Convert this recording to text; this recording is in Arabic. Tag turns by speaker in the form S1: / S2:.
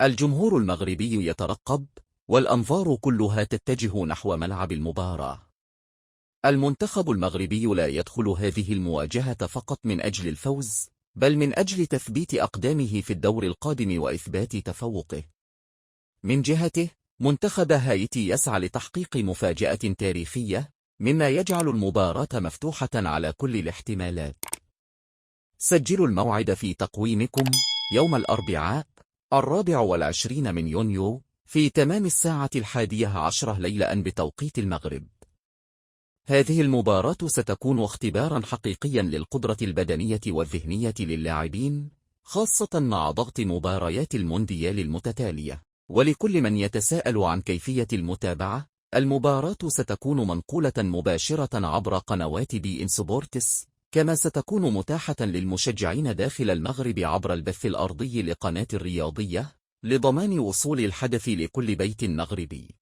S1: الجمهور المغربي يترقب، والأنظار كلها تتجه نحو ملعب المباراة. المنتخب المغربي لا يدخل هذه المواجهة فقط من أجل الفوز، بل من أجل تثبيت أقدامه في الدور القادم وإثبات تفوقه. من جهته، منتخب هايتي يسعى لتحقيق مفاجأة تاريخية، مما يجعل المباراة مفتوحة على كل الاحتمالات. سجلوا الموعد في تقويمكم: يوم الأربعاء 24 من يونيو في تمام 11:10 ليلًا بتوقيت المغرب. هذه المباراة ستكون اختبارا حقيقيا للقدرة البدنية والذهنية للاعبين، خاصة مع ضغط مباريات المونديال المتتالية. ولكل من يتساءل عن كيفية المتابعة، المباراة ستكون منقولة مباشرة عبر قنوات بي إن سبورتس، كما ستكون متاحة للمشجعين داخل المغرب عبر البث الأرضي لقناة الرياضية، لضمان وصول الحدث لكل بيت مغربي.